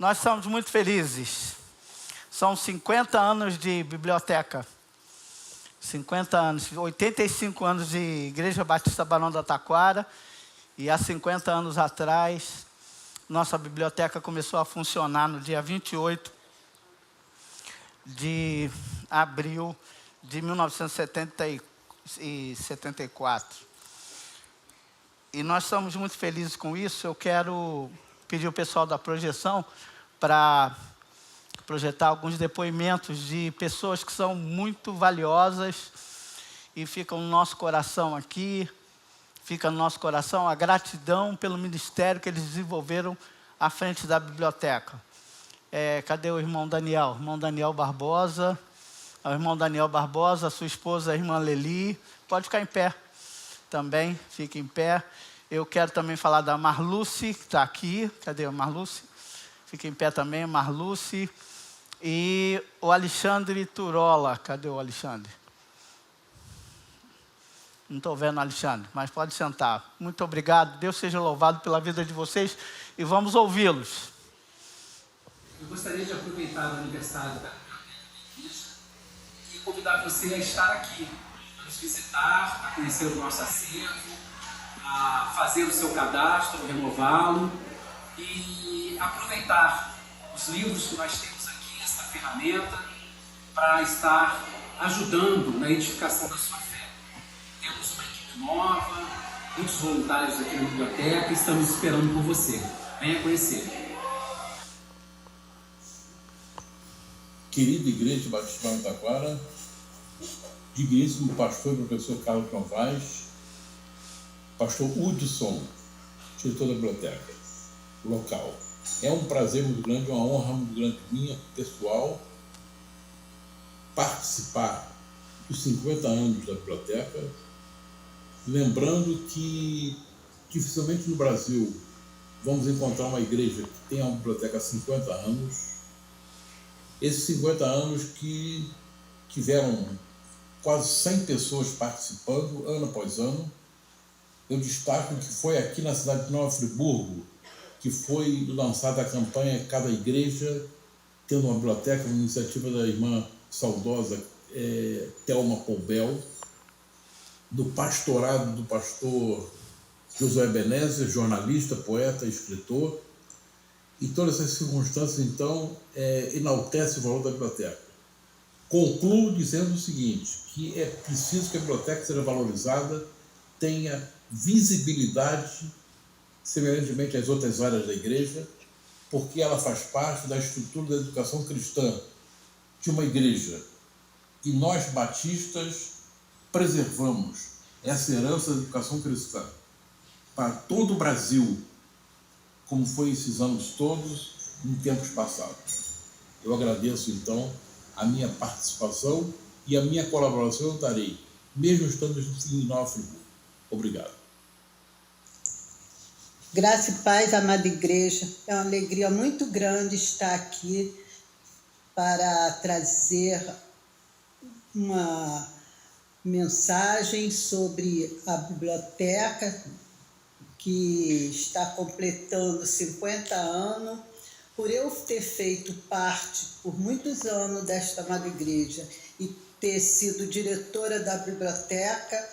Nós somos muito felizes. São 50 anos de biblioteca. 50 anos, 85 anos de Igreja Batista Barão da Taquara. E há 50 anos atrás, nossa biblioteca começou a funcionar no dia 28 de abril de 1974. E nós estamos muito felizes com isso. Eu quero pedir o pessoal da projeção para projetar alguns depoimentos de pessoas que são muito valiosas e ficam no nosso coração aqui, fica no nosso coração a gratidão pelo ministério que eles desenvolveram à frente da biblioteca. Cadê o irmão Daniel? Irmão Daniel Barbosa, o irmão Daniel Barbosa, sua esposa, a irmã Leli, pode ficar em pé também, fique em pé. Eu quero também falar da Marluce, que está aqui, cadê a Marluce? Fique em pé também, Marluce. E o Alexandre Turola. Cadê o Alexandre? Não estou vendo o Alexandre, mas pode sentar. Muito obrigado. Deus seja louvado pela vida de vocês e vamos ouvi-los. Eu gostaria de aproveitar o aniversário da igreja e convidar você a estar aqui, a nos visitar, a conhecer o nosso acervo, a fazer o seu cadastro, renová-lo e aproveitar os livros que nós temos ferramenta para estar ajudando na edificação da sua fé. Temos uma equipe nova, muitos voluntários aqui na biblioteca e estamos esperando por você. Venha conhecer. Querida Igreja Batista Barão da Taquara, digníssimo pastor e professor Carlos Novaes, pastor Hudson, diretor da biblioteca local. É um prazer muito grande, uma honra muito grande minha, pessoal, participar dos 50 anos da biblioteca, lembrando que dificilmente no Brasil vamos encontrar uma igreja que tenha uma biblioteca há 50 anos. Esses 50 anos que tiveram quase 100 pessoas participando, ano após ano. Eu destaco que foi aqui na cidade de Nova Friburgo que foi lançada a campanha Cada Igreja Tendo uma Biblioteca, uma iniciativa da irmã saudosa Thelma Poubel, do pastorado do pastor Josué Benézer, jornalista, poeta, escritor, e todas essas circunstâncias, então, enaltecem o valor da biblioteca. Concluo dizendo o seguinte, que é preciso que a biblioteca seja valorizada, tenha visibilidade, semelhantemente às outras áreas da igreja, porque ela faz parte da estrutura da educação cristã de uma igreja. E nós, batistas, preservamos essa herança da educação cristã para todo o Brasil, como foi esses anos todos, em tempos passados. Eu agradeço, então, a minha participação e a minha colaboração eu darei, mesmo estando em Nova Friburgo. Obrigado. Graça e paz, amada igreja. É uma alegria muito grande estar aqui para trazer uma mensagem sobre a biblioteca que está completando 50 anos. Por eu ter feito parte por muitos anos desta amada igreja e ter sido diretora da biblioteca,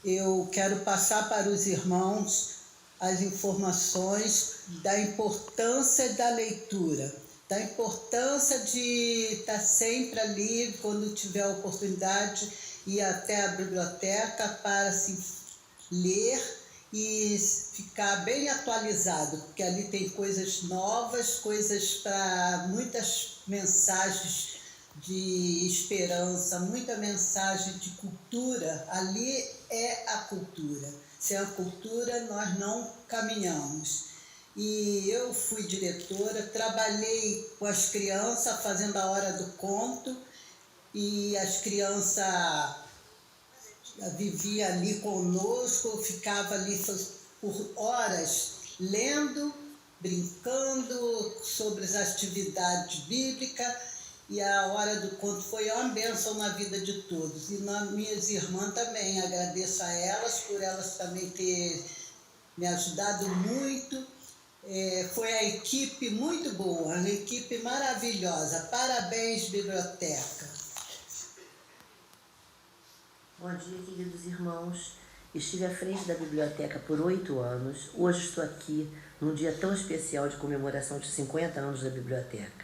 eu quero passar para os irmãos as informações da importância da leitura, da importância de estar sempre ali, quando tiver a oportunidade, ir até a biblioteca para se ler e ficar bem atualizado, porque ali tem coisas novas, coisas para muitas mensagens de esperança, muita mensagem de cultura. Ali é a cultura. Sem a cultura, nós não caminhamos. E eu fui diretora, trabalhei com as crianças, fazendo a hora do conto, e as crianças viviam ali conosco, ficava ali por horas, lendo, brincando sobre as atividades bíblicas, e a hora do conto foi uma bênção na vida de todos. E nas minhas irmãs também, agradeço a elas por elas também ter me ajudado muito Foi a equipe muito boa, uma equipe maravilhosa. Parabéns, biblioteca. Bom dia, queridos irmãos. Estive à frente da biblioteca por 8 anos. Hoje estou aqui num dia tão especial de comemoração de 50 anos da biblioteca.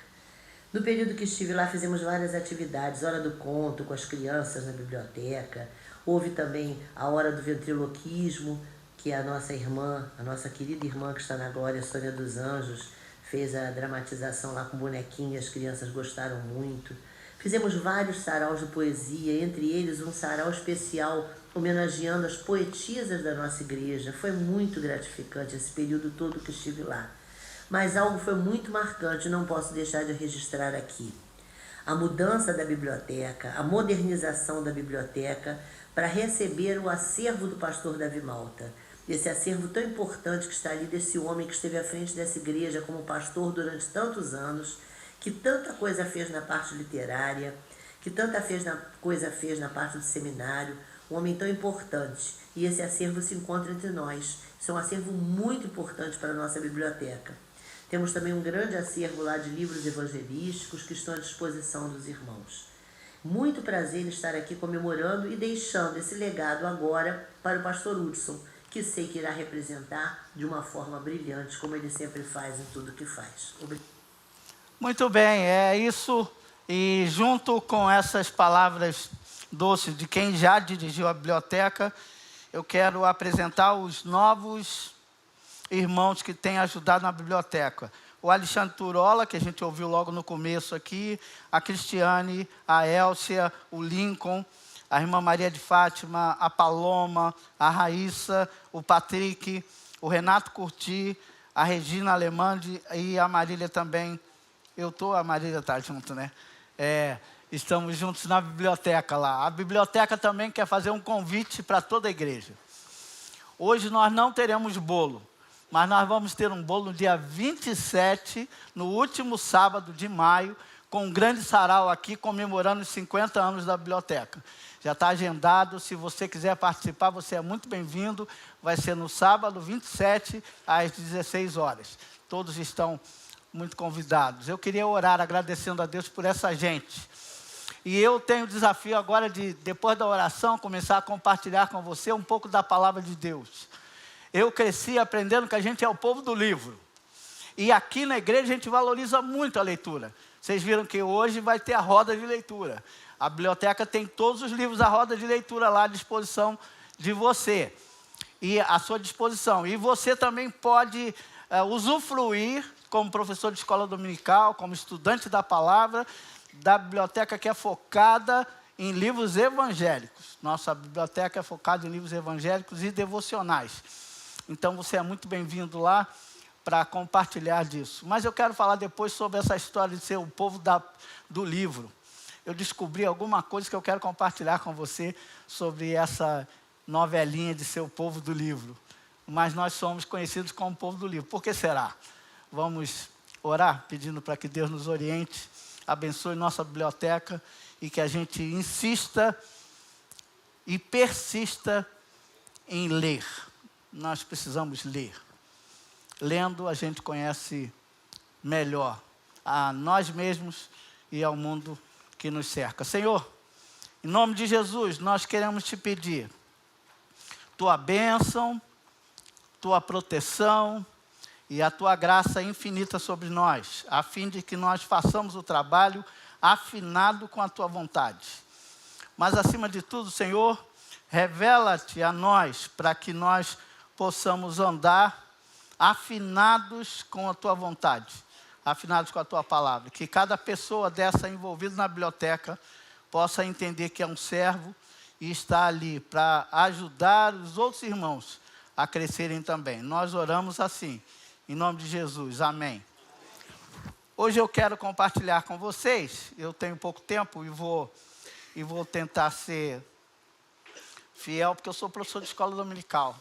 No período que estive lá, fizemos várias atividades, hora do conto com as crianças na biblioteca. Houve também a hora do ventriloquismo, que a nossa irmã, a nossa querida irmã que está na glória, Sônia dos Anjos, fez a dramatização lá com bonequinho, as crianças gostaram muito. Fizemos vários saraus de poesia, entre eles um sarau especial homenageando as poetisas da nossa igreja. Foi muito gratificante esse período todo que estive lá. Mas algo foi muito marcante, não posso deixar de registrar aqui. A mudança da biblioteca, a modernização da biblioteca para receber o acervo do pastor Davi Malta. Esse acervo tão importante que está ali desse homem que esteve à frente dessa igreja como pastor durante tantos anos, que tanta coisa fez na parte literária, que tanta coisa fez na parte do seminário, um homem tão importante. E esse acervo se encontra entre nós. Isso é um acervo muito importante para a nossa biblioteca. Temos também um grande acervo lá de livros evangelísticos que estão à disposição dos irmãos. Muito prazer em estar aqui comemorando e deixando esse legado agora para o pastor Hudson, que sei que irá representar de uma forma brilhante, como ele sempre faz em tudo que faz. Muito bem, é isso. E junto com essas palavras doces de quem já dirigiu a biblioteca, eu quero apresentar os novos irmãos que têm ajudado na biblioteca. O Alexandre Turola, que a gente ouviu logo no começo aqui, a Cristiane, a Elcia, o Lincoln, a irmã Maria de Fátima, a Paloma, a Raíssa, o Patrick, o Renato Curti, a Regina Alemande e a Marília também. A Marília está junto, né? Estamos juntos na biblioteca lá. A biblioteca também quer fazer um convite para toda a igreja. Hoje nós não teremos bolo, mas nós vamos ter um bolo no dia 27, no último sábado de maio, com um grande sarau aqui, comemorando os 50 anos da biblioteca. Já está agendado, se você quiser participar, você é muito bem-vindo. Vai ser no sábado, 27, às 16 horas. Todos estão muito convidados. Eu queria orar agradecendo a Deus por essa gente. E eu tenho o desafio agora de, depois da oração, começar a compartilhar com você um pouco da palavra de Deus. Eu cresci aprendendo que a gente é o povo do livro. E aqui na igreja a gente valoriza muito a leitura. Vocês viram que hoje vai ter a roda de leitura. A biblioteca tem todos os livros da roda de leitura lá à disposição de você. E à sua disposição. E você também pode usufruir, como professor de escola dominical, como estudante da palavra, da biblioteca que é focada em livros evangélicos. Nossa biblioteca é focada em livros evangélicos e devocionais. Então você é muito bem-vindo lá para compartilhar disso. Mas eu quero falar depois sobre essa história de ser o povo do livro. Eu descobri alguma coisa que eu quero compartilhar com você sobre essa novelinha de ser o povo do livro. Mas nós somos conhecidos como o povo do livro. Por que será? Vamos orar pedindo para que Deus nos oriente, abençoe nossa biblioteca e que a gente insista e persista em ler. Nós precisamos ler. Lendo, a gente conhece melhor a nós mesmos e ao mundo que nos cerca. Senhor, em nome de Jesus, nós queremos te pedir tua bênção, tua proteção e a tua graça infinita sobre nós, a fim de que nós façamos o trabalho afinado com a tua vontade. Mas, acima de tudo, Senhor, revela-te a nós para que nós possamos andar afinados com a tua vontade, afinados com a tua palavra. Que cada pessoa dessa envolvida na biblioteca possa entender que é um servo e está ali para ajudar os outros irmãos a crescerem também. Nós oramos assim, em nome de Jesus. Amém. Hoje eu quero compartilhar com vocês, eu tenho pouco tempo e vou tentar ser fiel, porque eu sou professor de escola dominical.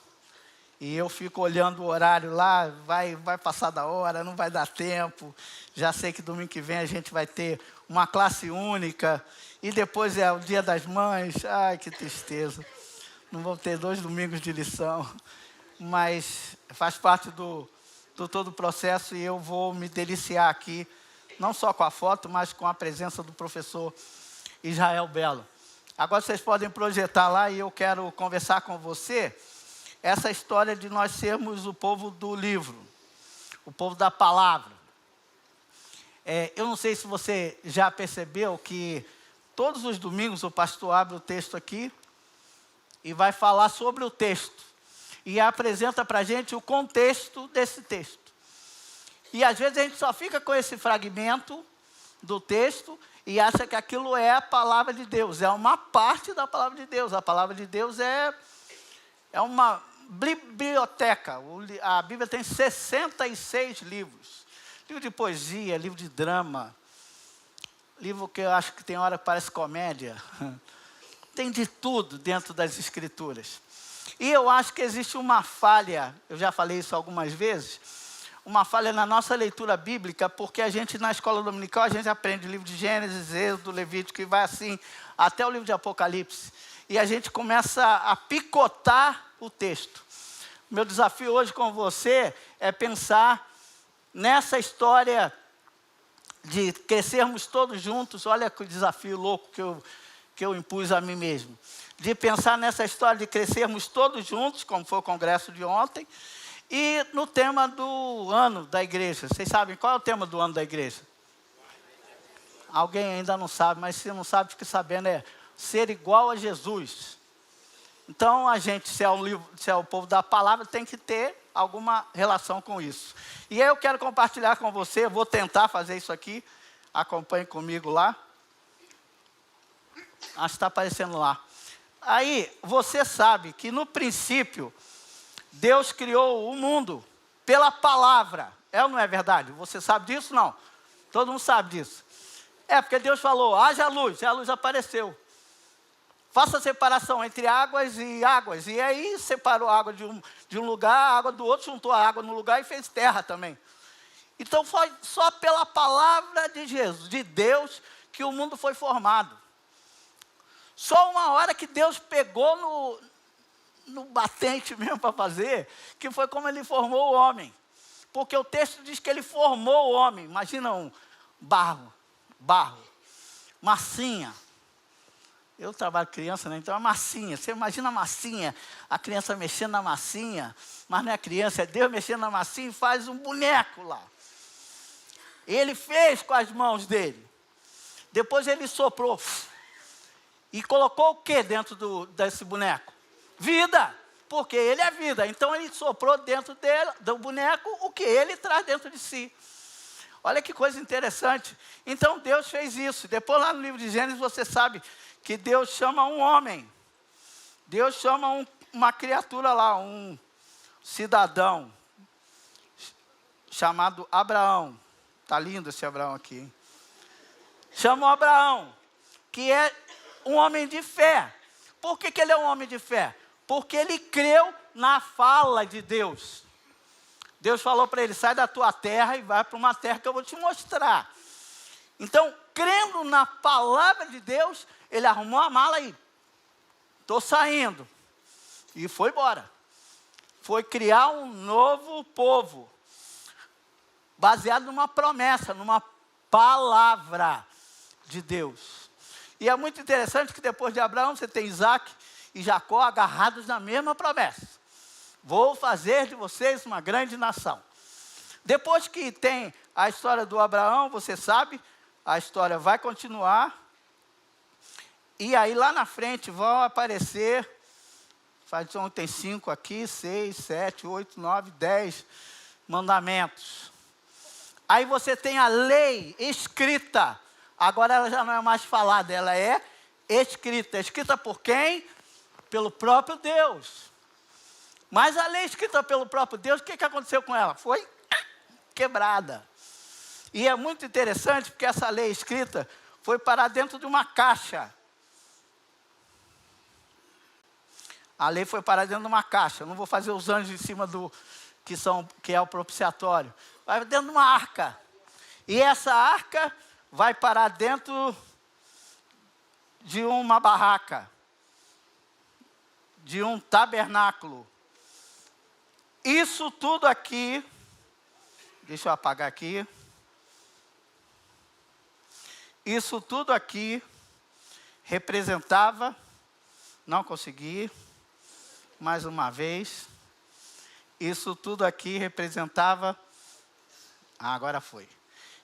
E eu fico olhando o horário lá, vai passar da hora, não vai dar tempo. Já sei que domingo que vem a gente vai ter uma classe única. E depois é o Dia das Mães. Ai, que tristeza. Não vou ter 2 domingos de lição. Mas faz parte do do todo o processo e eu vou me deliciar aqui, não só com a foto, mas com a presença do professor Israel Belo. Agora vocês podem projetar lá e eu quero conversar com você essa história de nós sermos o povo do livro, o povo da palavra. Eu não sei se você já percebeu que todos os domingos o pastor abre o texto aqui e vai falar sobre o texto. E apresenta para a gente o contexto desse texto. E às vezes a gente só fica com esse fragmento do texto e acha que aquilo é a palavra de Deus. É uma parte da palavra de Deus. A palavra de Deus é uma biblioteca. A Bíblia tem 66 livros. Livro de poesia, livro de drama, livro que eu acho que tem hora que parece comédia. Tem de tudo dentro das Escrituras. E eu acho que existe uma falha, eu já falei isso algumas vezes, uma falha na nossa leitura bíblica, porque a gente, na escola dominical, a gente aprende o livro de Gênesis, Êxodo, Levítico, e vai assim, até o livro de Apocalipse. E a gente começa a picotar o texto. Meu desafio hoje com você é pensar nessa história de crescermos todos juntos. Olha que desafio louco que eu impus a mim mesmo. De pensar nessa história de crescermos todos juntos, como foi o congresso de ontem, e no tema do ano da igreja. Vocês sabem qual é o tema do ano da igreja? Alguém ainda não sabe, mas se não sabe, fique sabendo, é ser igual a Jesus. Então, a gente, se é o povo da palavra, tem que ter alguma relação com isso. E aí eu quero compartilhar com você, eu vou tentar fazer isso aqui, acompanhe comigo lá. Acho que está aparecendo lá. Aí, você sabe que no princípio, Deus criou o mundo pela palavra. É ou não é verdade? Você sabe disso? Não. Todo mundo sabe disso. Porque Deus falou, haja luz, e a luz apareceu. Faça separação entre águas. E aí separou a água de um lugar, a água do outro, juntou a água no lugar e fez terra também. Então foi só pela palavra de Jesus, de Deus, que o mundo foi formado. Só uma hora que Deus pegou no batente mesmo para fazer, que foi como ele formou o homem. Porque o texto diz que ele formou o homem. Imagina um barro, massinha. Eu trabalho com criança, né? Então é massinha. Você imagina a massinha, a criança mexendo na massinha, mas não é criança, é Deus mexendo na massinha e faz um boneco lá. Ele fez com as mãos dele. Depois ele soprou e colocou o que dentro desse boneco? Vida, porque ele é vida. Então ele soprou dentro do boneco o que ele traz dentro de si. Olha que coisa interessante. Então Deus fez isso. Depois lá no livro de Gênesis você sabe que Deus chama um homem. Deus chama uma criatura lá, um cidadão chamado Abraão. Está lindo esse Abraão aqui, hein? Chama o Abraão, que é um homem de fé. Por que ele é um homem de fé? Porque ele creu na fala de Deus. Deus falou para ele, sai da tua terra e vai para uma terra que eu vou te mostrar. Então, crendo na palavra de Deus, ele arrumou a mala e estou saindo. E foi embora. Foi criar um novo povo, baseado numa promessa, numa palavra de Deus. E é muito interessante que depois de Abraão, você tem Isaac e Jacó agarrados na mesma promessa. Vou fazer de vocês uma grande nação. Depois que tem a história do Abraão, você sabe, a história vai continuar. E aí lá na frente vão aparecer, tem 5 aqui, 6, 7, 8, 9, 10 mandamentos. Aí você tem a lei escrita. Agora ela já não é mais falada, ela é escrita. Escrita por quem? Pelo próprio Deus. Mas a lei escrita pelo próprio Deus, o que aconteceu com ela? Foi quebrada. E é muito interessante porque essa lei escrita foi parar dentro de uma caixa. A lei foi parar dentro de uma caixa. Eu não vou fazer os anjos em cima que é o propiciatório. Vai dentro de uma arca. E essa arca vai parar dentro de uma barraca, de um tabernáculo. Isso tudo aqui Deixa eu apagar aqui. Isso tudo aqui representava, não consegui, mais uma vez. Isso tudo aqui representava, agora foi.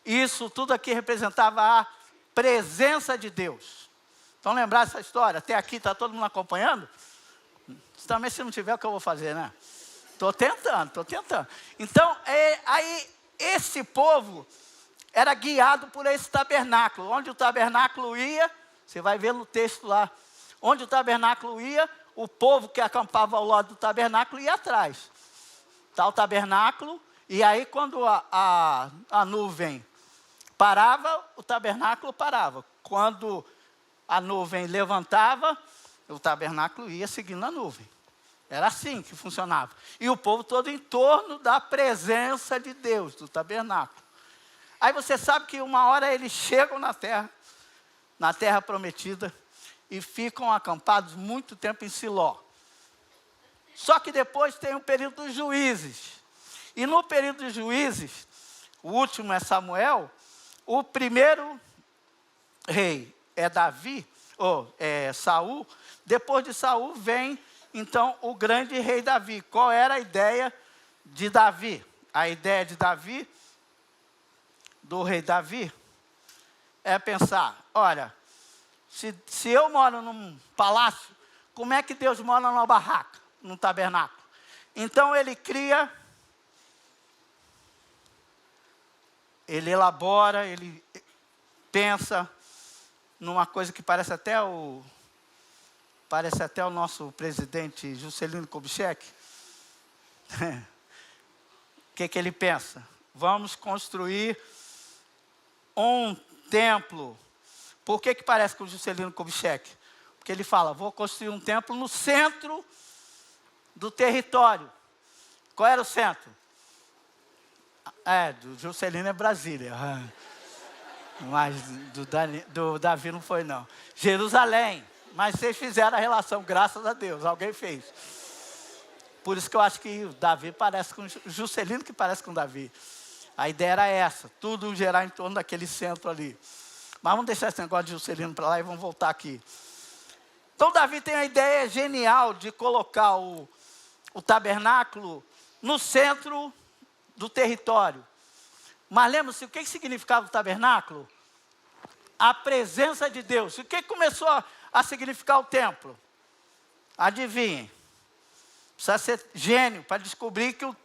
Isso tudo aqui representava a presença de Deus. Estão lembrados dessa história? Até aqui está todo mundo acompanhando? Também se não tiver, o que eu vou fazer, né? Estou tentando. Então, aí esse povo era guiado por esse tabernáculo. Onde o tabernáculo ia, você vai ver no texto lá, onde o tabernáculo ia, o povo que acampava ao lado do tabernáculo ia atrás. Está o tabernáculo, e aí quando a nuvem parava, o tabernáculo parava. Quando a nuvem levantava, o tabernáculo ia seguindo a nuvem. Era assim que funcionava. E o povo todo em torno da presença de Deus, do tabernáculo. Aí você sabe que uma hora eles chegam na terra prometida, e ficam acampados muito tempo em Siló. Só que depois tem o período dos juízes. E no período dos juízes, o último é Samuel, o primeiro rei é Davi, ou é Saul. Depois de Saul vem, então, o grande rei Davi. Qual era a ideia de Davi? A ideia de Davi, do rei Davi, é pensar, olha, se eu moro num palácio, como é que Deus mora numa barraca, num tabernáculo? Então ele cria, ele elabora, ele pensa numa coisa que parece até o nosso presidente Juscelino Kubitschek. O que ele pensa? Vamos construir um templo. Por que parece com o Juscelino Kubitschek? Porque ele fala, vou construir um templo no centro do território. Qual era o centro? Do Juscelino é Brasília. Mas do Davi não foi, não. Jerusalém. Mas vocês fizeram a relação, graças a Deus. Alguém fez. Por isso que eu acho que o Davi parece com o Juscelino, que parece com o Davi. A ideia era essa, tudo gerar em torno daquele centro ali. Mas vamos deixar esse negócio de Juscelino para lá e vamos voltar aqui. Então Davi tem a ideia genial de colocar o tabernáculo no centro do território. Mas lembra-se, o que significava o tabernáculo? A presença de Deus. O que começou a significar o templo? Adivinhem. Precisa ser gênio para descobrir que o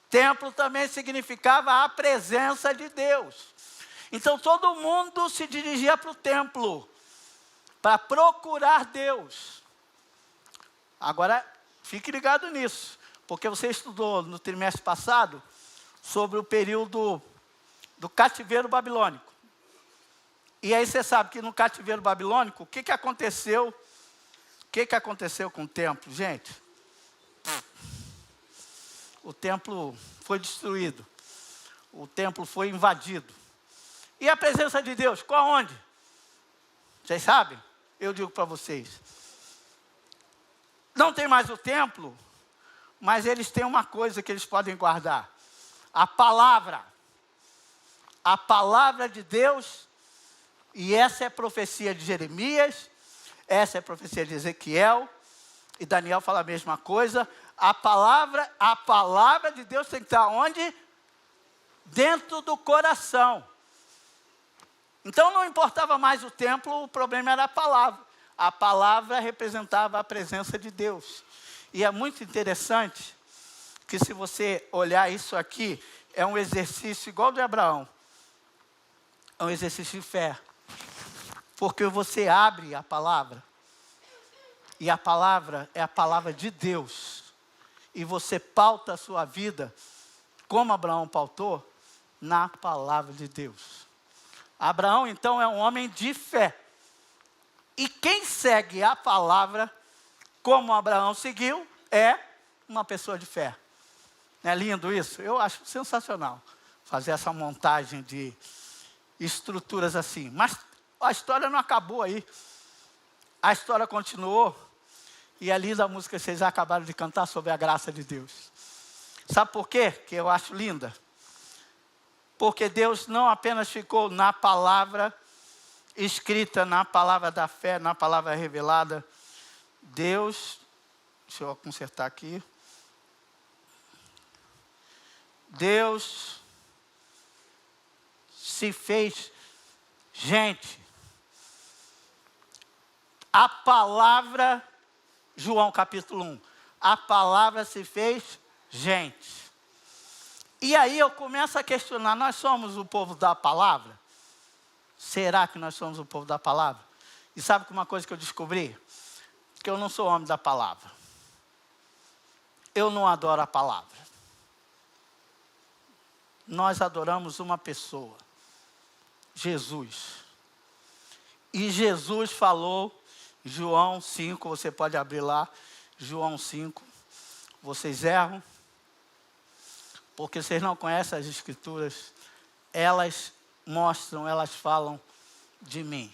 templo também significava a presença de Deus. Então todo mundo se dirigia para o templo para procurar Deus. Agora, fique ligado nisso, porque você estudou no trimestre passado sobre o período do cativeiro babilônico. E aí você sabe que no cativeiro babilônico, o que aconteceu? O que aconteceu com o templo, gente? O templo foi destruído. O templo foi invadido. E a presença de Deus, qual onde? Vocês sabem? Eu digo para vocês. Não tem mais o templo, mas eles têm uma coisa que eles podem guardar. A palavra. A palavra de Deus. E essa é a profecia de Jeremias. Essa é a profecia de Ezequiel. E Daniel fala a mesma coisa. A palavra de Deus tem que estar onde? Dentro do coração. Então não importava mais o templo, o problema era a palavra. A palavra representava a presença de Deus. E é muito interessante que se você olhar isso aqui, é um exercício igual ao de Abraão. É um exercício de fé. Porque você abre a palavra, e a palavra é a palavra de Deus. E você pauta a sua vida, como Abraão pautou, na palavra de Deus. Abraão, então, é um homem de fé. E quem segue a palavra, como Abraão seguiu, é uma pessoa de fé. Não é lindo isso? Eu acho sensacional fazer essa montagem de estruturas assim. Mas a história não acabou aí. A história continuou. E a linda música que vocês acabaram de cantar sobre a graça de Deus. Sabe por quê que eu acho linda? Porque Deus não apenas ficou na palavra escrita, na palavra da fé, na palavra revelada. Deus, deixa eu consertar aqui. Deus se fez gente. A palavra, João capítulo 1, a palavra se fez gente. E aí eu começo a questionar, nós somos o povo da palavra? Será que nós somos o povo da palavra? E sabe que uma coisa que eu descobri? Que eu não sou homem da palavra. Eu não adoro a palavra. Nós adoramos uma pessoa, Jesus. E Jesus falou, João 5, você pode abrir lá, João 5. Vocês erram, porque vocês não conhecem as Escrituras. Elas mostram, elas falam de mim.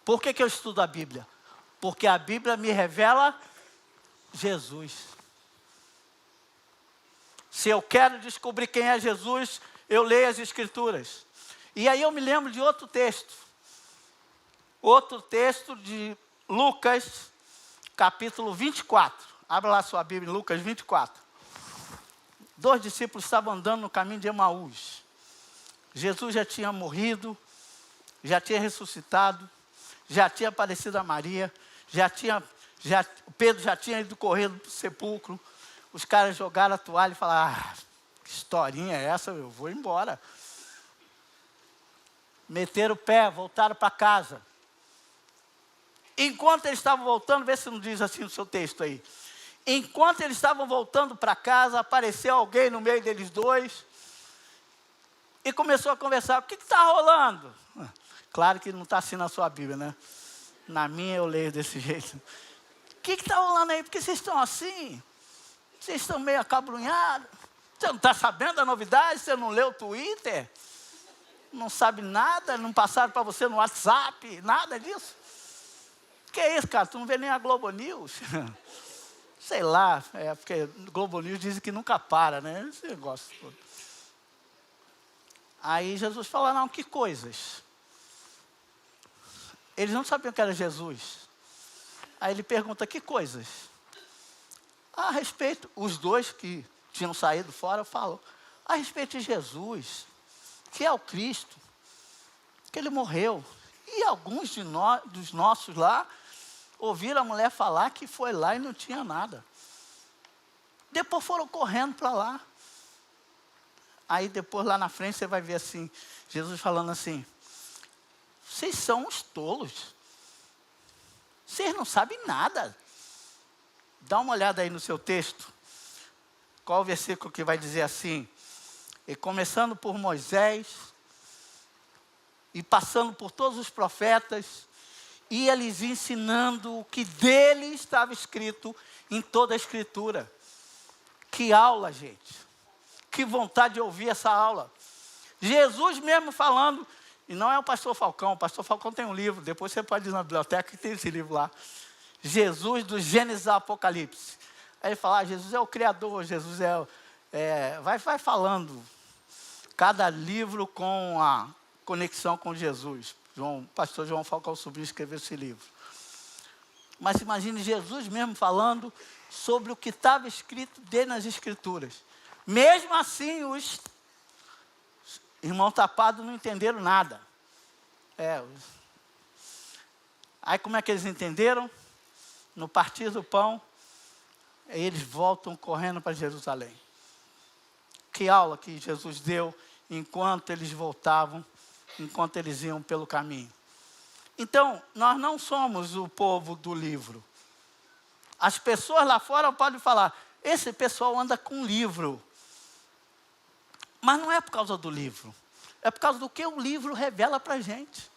Por que eu estudo a Bíblia? Porque a Bíblia me revela Jesus. Se eu quero descobrir quem é Jesus, eu leio as Escrituras. E aí eu me lembro de outro texto. Outro texto de Lucas, capítulo 24. Abra lá sua Bíblia, Lucas 24. 2 discípulos estavam andando no caminho de Emaús. Jesus já tinha morrido, já tinha ressuscitado, já tinha aparecido a Maria, Pedro já tinha ido correndo para o sepulcro. Os caras jogaram a toalha e falaram, que historinha é essa? Eu vou embora. Meteram o pé, voltaram para casa. Enquanto eles estavam voltando, vê se não diz assim no seu texto aí. Enquanto eles estavam voltando para casa, apareceu alguém no meio deles dois e começou a conversar. O que está rolando? Claro que não está assim na sua Bíblia, né? Na minha eu leio desse jeito. O que está rolando aí? Por que vocês estão assim? Vocês estão meio acabrunhados? Você não está sabendo da novidade? Você não leu o Twitter? Não sabe nada? Não passaram para você no WhatsApp? Nada disso? Que é isso, cara? Tu não vê nem a Globo News? Sei lá, porque Globo News dizem que nunca para, né? Esse negócio todo. Aí Jesus fala, não, que coisas? Eles não sabiam que era Jesus. Aí ele pergunta, que coisas? A respeito, os dois que tinham saído fora falam, a respeito de Jesus, que é o Cristo, que ele morreu. E alguns dos nossos lá, ouviram a mulher falar que foi lá e não tinha nada. Depois foram correndo para lá. Aí depois lá na frente você vai ver assim, Jesus falando assim, vocês são uns tolos. Vocês não sabem nada. Dá uma olhada aí no seu texto. Qual o versículo que vai dizer assim? E começando por Moisés, e passando por todos os profetas, ia lhes ensinando o que dele estava escrito em toda a Escritura. Que aula, gente. Que vontade de ouvir essa aula. Jesus mesmo falando, e não é o pastor Falcão tem um livro, depois você pode ir na biblioteca que tem esse livro lá. Jesus do Gênesis ao Apocalipse. Aí ele fala, Jesus é o Criador, Jesus vai falando, cada livro com a conexão com Jesus. Pastor João Falcão Sobrinho escreveu esse livro. Mas imagine Jesus mesmo falando sobre o que estava escrito dele nas Escrituras. Mesmo assim, os irmãos tapados não entenderam nada. Aí como é que eles entenderam? No partir do pão, eles voltam correndo para Jerusalém. Que aula que Jesus deu enquanto eles voltavam, enquanto eles iam pelo caminho. Então, nós não somos o povo do livro. As pessoas lá fora podem falar, esse pessoal anda com livro. Mas não é por causa do livro. É por causa do que o livro revela para a gente.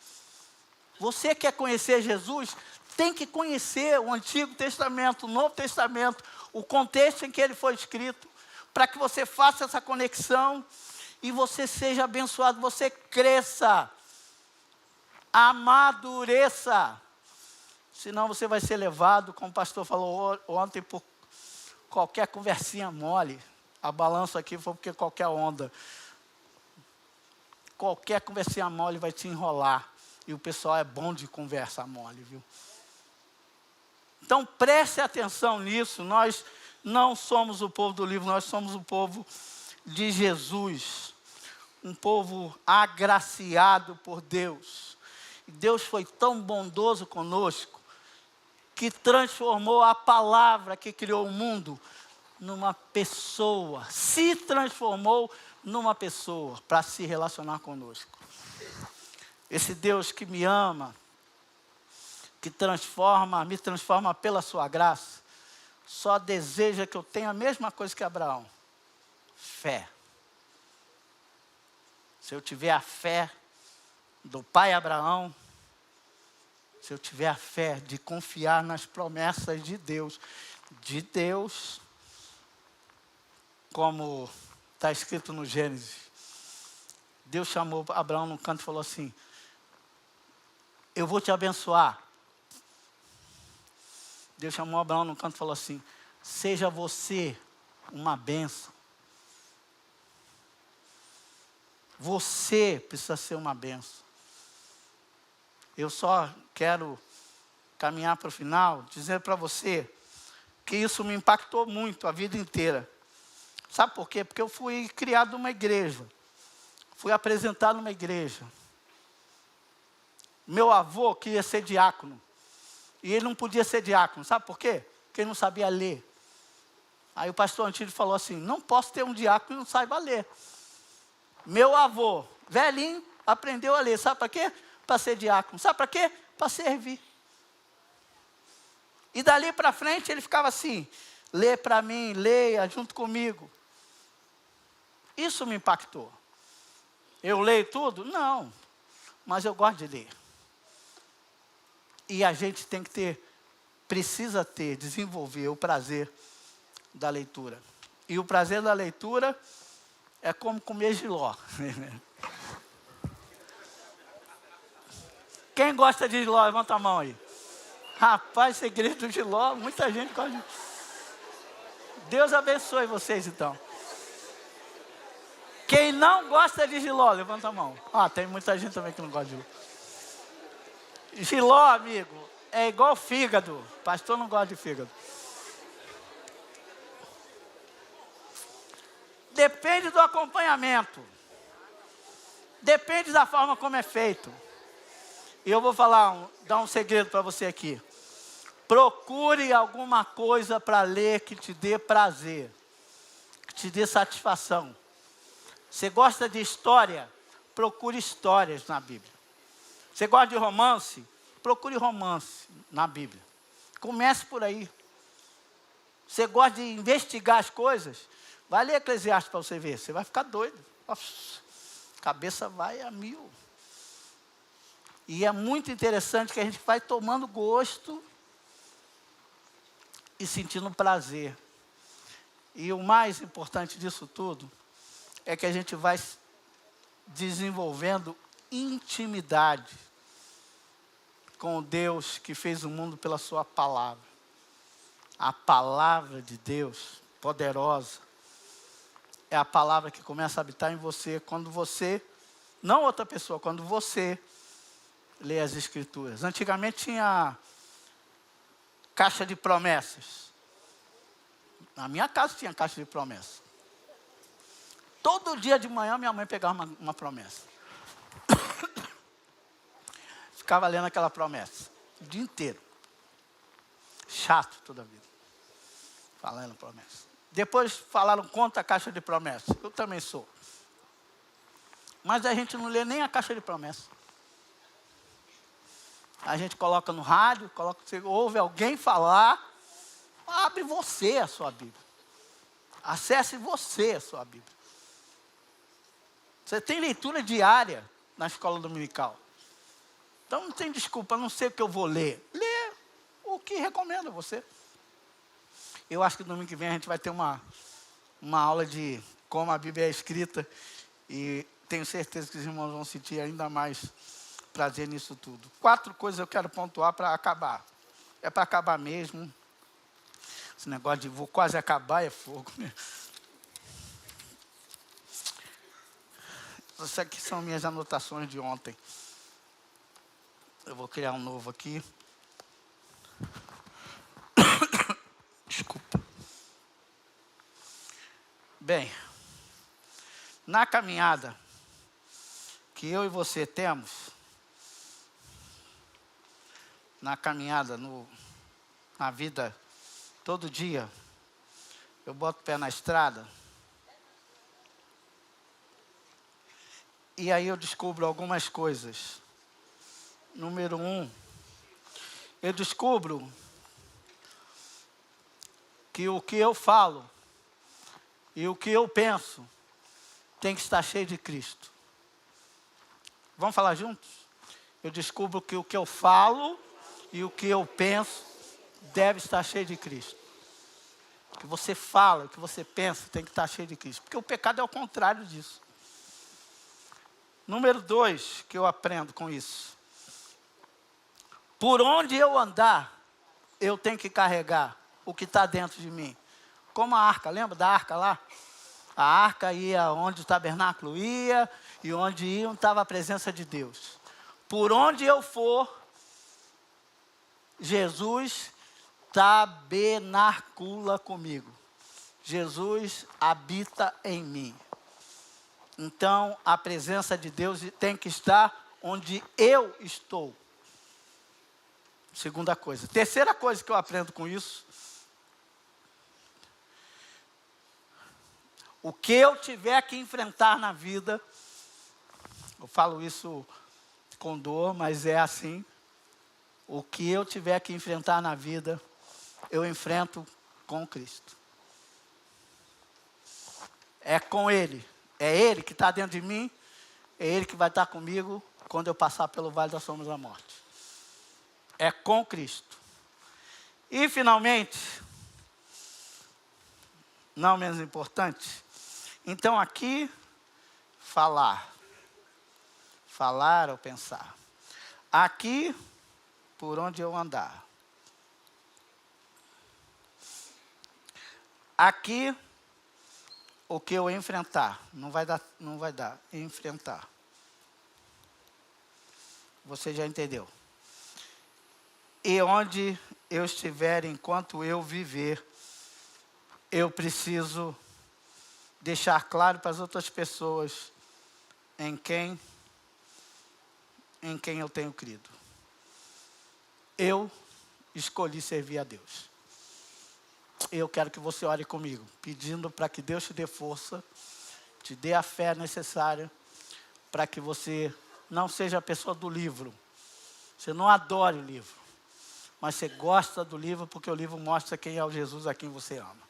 Você quer conhecer Jesus, tem que conhecer o Antigo Testamento, o Novo Testamento, o contexto em que ele foi escrito, para que você faça essa conexão e você seja abençoado, você cresça, amadureça. Senão você vai ser levado, como o pastor falou ontem, por qualquer conversinha mole. A balança aqui foi porque qualquer onda. qualquer conversinha mole vai te enrolar. E o pessoal é bom de conversa mole, viu? Então, preste atenção nisso. Nós não somos o povo do livro, nós somos o povo de Jesus. Um povo agraciado por Deus. E Deus foi tão bondoso conosco que transformou a palavra que criou o mundo numa pessoa. Se transformou numa pessoa para se relacionar conosco. Esse Deus que me ama, que me transforma pela sua graça, só deseja que eu tenha a mesma coisa que Abraão: fé. Se eu tiver a fé do pai Abraão, se eu tiver a fé de confiar nas promessas de Deus, como está escrito no Gênesis, Deus chamou Abraão num canto e falou assim: eu vou te abençoar. Deus chamou Abraão num canto e falou assim: seja você uma bênção. Você precisa ser uma bênção. Eu só quero caminhar para o final, dizendo para você que isso me impactou muito a vida inteira. Sabe por quê? Porque eu fui criado numa igreja. Fui apresentado numa igreja. Meu avô queria ser diácono. E ele não podia ser diácono. Sabe por quê? Porque ele não sabia ler. Aí o pastor Antílio falou assim: não posso ter um diácono que não saiba ler. Meu avô, velhinho, aprendeu a ler. Sabe para quê? Para ser diácono. Sabe para quê? Para servir. E dali para frente ele ficava assim: lê para mim, leia junto comigo. Isso me impactou. Eu leio tudo? Não. Mas eu gosto de ler. E a gente precisa desenvolver o prazer da leitura. E o prazer da leitura é como comer jiló. Quem gosta de jiló, levanta a mão aí. Rapaz, segredo do jiló, muita gente gosta de... Deus abençoe vocês então. Quem não gosta de jiló, levanta a mão. Tem muita gente também que não gosta de jiló. Jiló, amigo, é igual fígado. Pastor não gosta de fígado. Depende do acompanhamento. Depende da forma como é feito. E eu vou dar um segredo para você aqui. Procure alguma coisa para ler que te dê prazer, que te dê satisfação. Você gosta de história? Procure histórias na Bíblia. Você gosta de romance? Procure romance na Bíblia. Comece por aí. Você gosta de investigar as coisas? Vai ler Eclesiastes para você ver. Você vai ficar doido. Nossa, a cabeça vai a mil. E é muito interessante que a gente vai tomando gosto e sentindo prazer. E o mais importante disso tudo é que a gente vai desenvolvendo intimidade com o Deus que fez o mundo pela sua palavra. A palavra de Deus, poderosa, é a palavra que começa a habitar em você quando você, não outra pessoa, quando você lê as Escrituras. Antigamente tinha caixa de promessas. Na minha casa tinha caixa de promessas. Todo dia de manhã minha mãe pegava uma promessa. Ficava lendo aquela promessa o dia inteiro. Chato toda a vida. Falando promessa. Depois falaram contra a caixa de promessas. Eu também sou. Mas a gente não lê nem a caixa de promessas. A gente coloca no rádio, você ouve alguém falar, abre você a sua Bíblia. Acesse você a sua Bíblia. Você tem leitura diária na escola dominical. Então não tem desculpa, não sei o que eu vou ler. Lê o que recomendo a você. Eu acho que domingo que vem a gente vai ter uma aula de como a Bíblia é escrita. E tenho certeza que os irmãos vão sentir ainda mais prazer nisso tudo. 4 coisas eu quero pontuar para acabar. É para acabar mesmo. Esse negócio de vou quase acabar é fogo, né? Isso aqui são minhas anotações de ontem. Eu vou criar um novo aqui. Desculpa. Bem, na caminhada que eu e você temos, na caminhada, na vida, todo dia, eu boto o pé na estrada, e aí eu descubro algumas coisas. Número 1, eu descubro que o que eu falo e o que eu penso tem que estar cheio de Cristo. Vamos falar juntos? Eu descubro que o que eu falo e o que eu penso deve estar cheio de Cristo. O que você fala, o que você pensa tem que estar cheio de Cristo. Porque o pecado é o contrário disso. Número 2, que eu aprendo com isso. Por onde eu andar, eu tenho que carregar o que está dentro de mim. Como a arca, lembra da arca lá? A arca ia onde o tabernáculo ia, e onde iam estava a presença de Deus. Por onde eu for, Jesus tabernacula comigo. Jesus habita em mim. Então, a presença de Deus tem que estar onde eu estou. Segunda coisa. Terceira coisa que eu aprendo com isso. O que eu tiver que enfrentar na vida, eu falo isso com dor, mas é assim. O que eu tiver que enfrentar na vida, eu enfrento com Cristo. É com Ele. É Ele que está dentro de mim. É Ele que vai estar comigo quando eu passar pelo vale das sombras da morte. É com Cristo. E, finalmente, não menos importante, então aqui, falar. Falar ou pensar. Aqui, por onde eu andar. Aqui, o que eu enfrentar. Não vai dar. Enfrentar. Você já entendeu? E onde eu estiver, enquanto eu viver, eu preciso deixar claro para as outras pessoas em quem eu tenho crido. Eu escolhi servir a Deus. Eu quero que você ore comigo, pedindo para que Deus te dê força, te dê a fé necessária, para que você não seja a pessoa do livro. Você não adore o livro, mas você gosta do livro porque o livro mostra quem é o Jesus a quem você ama.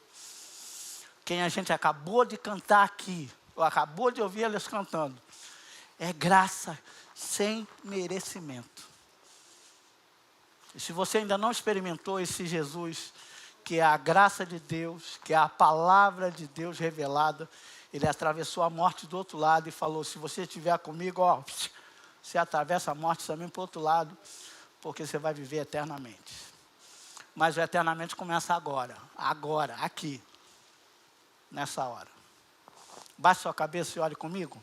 Quem a gente acabou de cantar aqui, ou acabou de ouvir eles cantando, é graça sem merecimento. E se você ainda não experimentou esse Jesus, que é a graça de Deus, que é a palavra de Deus revelada, ele atravessou a morte do outro lado e falou, se você estiver comigo, você atravessa a morte também para o outro lado, porque você vai viver eternamente. Mas o eternamente começa agora, aqui, nessa hora. Baixe sua cabeça e ore comigo.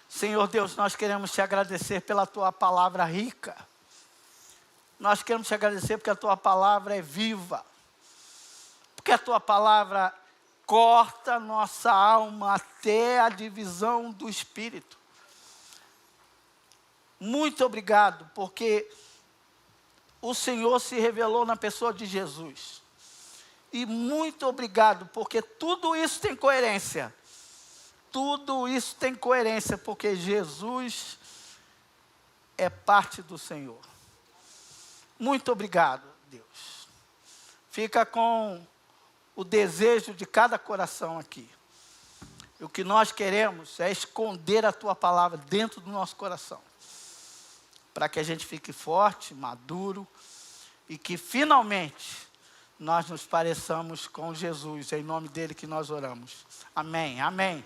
Senhor Deus, nós queremos te agradecer pela tua palavra rica. Nós queremos te agradecer porque a tua palavra é viva. Porque a tua palavra corta nossa alma até a divisão do espírito. Muito obrigado, porque o Senhor se revelou na pessoa de Jesus. E muito obrigado, porque tudo isso tem coerência. Tudo isso tem coerência, porque Jesus é parte do Senhor. Muito obrigado, Deus. Fica com o desejo de cada coração aqui. E o que nós queremos é esconder a tua palavra dentro do nosso coração, para que a gente fique forte, maduro, e que finalmente nós nos pareçamos com Jesus. É em nome dele que nós oramos. Amém, amém.